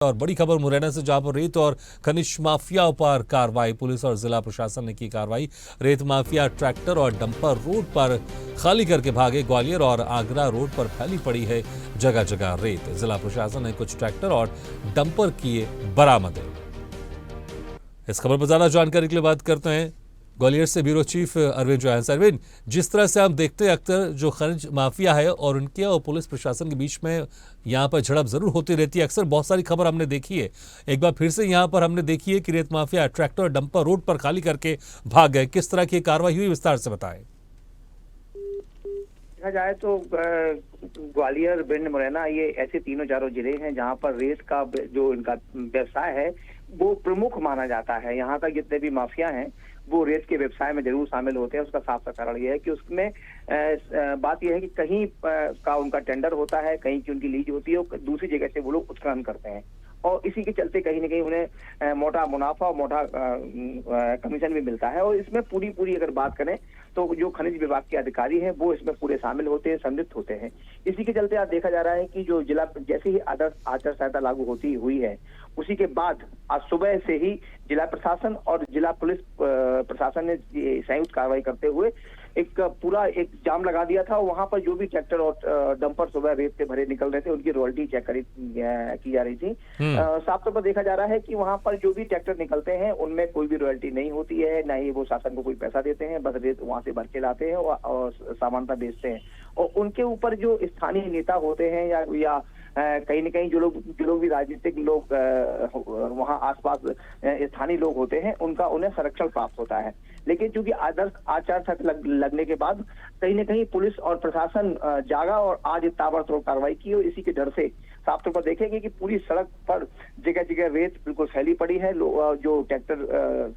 और बड़ी खबर मुरैना से, जहां पर रेत और खनिज माफियाओं पर कार्रवाई। पुलिस और जिला प्रशासन ने की कार्रवाई। रेत माफिया ट्रैक्टर और डंपर रोड पर खाली करके भागे। ग्वालियर और आगरा रोड पर फैली पड़ी है जगह जगह रेत। जिला प्रशासन ने कुछ ट्रैक्टर और डंपर किए बरामद। इस खबर पर ज्यादा जानकारी के लिए बात करते हैं ग्वालियर से ब्यूरो चीफ अरविंद जो हैं। अरविंद, जिस तरह से हम देखते हैं अक्सर जो खनिज माफिया है और उनके और पुलिस प्रशासन के बीच में यहाँ पर झड़प जरूर होती रहती है। अक्सर बहुत सारी खबर हमने देखी है। एक बार फिर से यहाँ पर हमने देखी है कि रेत माफिया ट्रैक्टर और डंपर रोड पर खाली करके भाग गए। किस तरह की कार्रवाई हुई, विस्तार से बताएं। देखा जाए तो ग्वालियर, भिंड, मुरैना ये ऐसे तीनों चारों जिले हैं जहाँ पर रेत का जो इनका व्यवसाय है वो प्रमुख माना जाता है। यहाँ का जितने भी माफिया हैं वो रेत के व्यवसाय में जरूर शामिल होते हैं। उसका साफ सा कारण यह है कि उसमें बात यह है कि कहीं का उनका टेंडर होता है, कहीं की उनकी लीज होती है और दूसरी जगह से वो लोग उत्खनन करते हैं और इसी के चलते कहीं ना कहीं उन्हें मोटा मुनाफा और मोटा कमीशन भी मिलता है। और इसमें पूरी अगर बात करें तो जो खनिज विभाग के अधिकारी हैं वो इसमें पूरे शामिल होते हैं, संलिप्त होते हैं। इसी के चलते आज देखा जा रहा है कि जो जिला जैसे ही आदर्श आचार संहिता लागू होती हुई है उसी के बाद आज सुबह से ही जिला प्रशासन और जिला पुलिस प्रशासन ने संयुक्त कार्रवाई करते हुए एक जाम लगा दिया था। वहां पर जो भी ट्रैक्टर और डंपर सुबह रेत से भरे निकल रहे थे उनकी रॉयल्टी चेक की जा रही थी। साफ तौर पर देखा जा रहा है कि वहां पर जो भी ट्रैक्टर निकलते हैं उनमें कोई भी रॉयल्टी नहीं होती है, ना ही वो शासन को कोई पैसा देते हैं। बस रेत वहां से भर के लाते हैं और सामान्यता बेचते हैं। और उनके ऊपर जो स्थानीय नेता होते हैं या कहीं न कहीं जो लोग भी राजनीतिक लोग वहां आसपास स्थानीय लोग होते हैं उन्हें संरक्षण प्राप्त होता है। लेकिन चूंकि आदर्श आचार संहिता लगने के बाद कहीं न कहीं पुलिस और प्रशासन जागा और आज ताबड़तोड़ कार्रवाई की और इसी के डर से साफ तौर पर देखेंगे कि पूरी सड़क पर जगह जगह रेत बिल्कुल फैली पड़ी है। जो ट्रैक्टर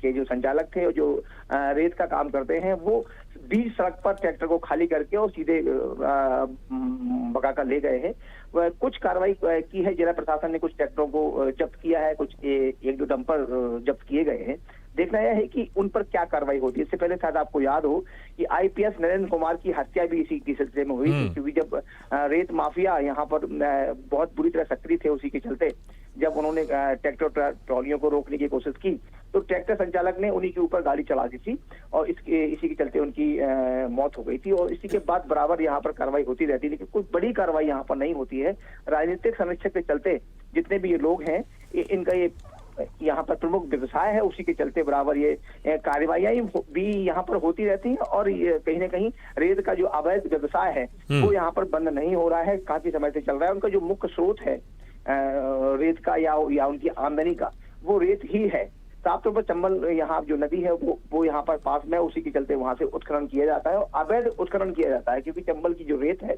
के जो संचालक थे और जो रेत का काम करते हैं वो बीच सड़क पर ट्रैक्टर को खाली करके और सीधे भगाकर ले गए हैं। कुछ कार्रवाई की है जिला प्रशासन ने, कुछ ट्रैक्टरों को जब्त किया है, कुछ एक दो डंपर जब्त किए गए हैं। देखना यह है कि उन पर क्या कार्रवाई होती है। इससे पहले शायद आपको याद हो कि आईपीएस नरेंद्र कुमार की हत्या भी इसी के सिलसिले में हुई थी, क्योंकि जब रेत माफिया यहाँ पर बहुत बुरी तरह सक्रिय थे उसी के चलते जब उन्होंने ट्रैक्टर ट्रॉलियों को रोकने की कोशिश की तो ट्रैक्टर संचालक ने उन्हीं के ऊपर गाड़ी चला दी थी और इसी के चलते उनकी मौत हो गई थी। और इसी के बाद बराबर यहाँ पर कार्रवाई होती रहती है, लेकिन कोई बड़ी कार्रवाई यहाँ पर नहीं होती है। राजनीतिक समीक्षा के चलते जितने भी ये लोग हैं इनका ये यहाँ पर प्रमुख व्यवसाय है, उसी के चलते बराबर ये कार्रवाइयां भी यहाँ पर होती रहती हैं। और कहीं ना कहीं रेत का जो अवैध व्यवसाय है वो यहाँ पर बंद नहीं हो रहा है, काफी समय से चल रहा है। उनका जो मुख्य स्रोत है रेत का या उनकी आमदनी का वो रेत ही है। साफ तौर पर चंबल यहाँ जो नदी है वो यहाँ पर पास में, उसी के चलते वहां से उत्खनन किया जाता है और अवैध उत्खनन किया जाता है। क्योंकि चंबल की जो रेत है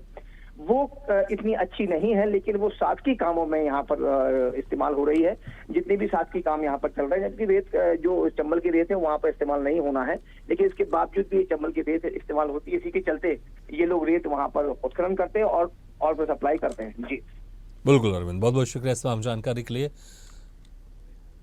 वो इतनी अच्छी नहीं है, लेकिन वो सादगी कामों में यहाँ पर इस्तेमाल हो रही है। जितने भी सादगी काम यहाँ पर चल रहे हैं, जबकि रेत जो चंबल की रेत है वहाँ पर इस्तेमाल नहीं होना है, लेकिन इसके बावजूद भी चंबल की रेत इस्तेमाल होती है। इसी के चलते ये लोग रेत वहाँ पर उत्खनन करते हैं और सप्लाई करते हैं। जी बिल्कुल अरविंद, बहुत बहुत शुक्रिया इस तमाम जानकारी के लिए।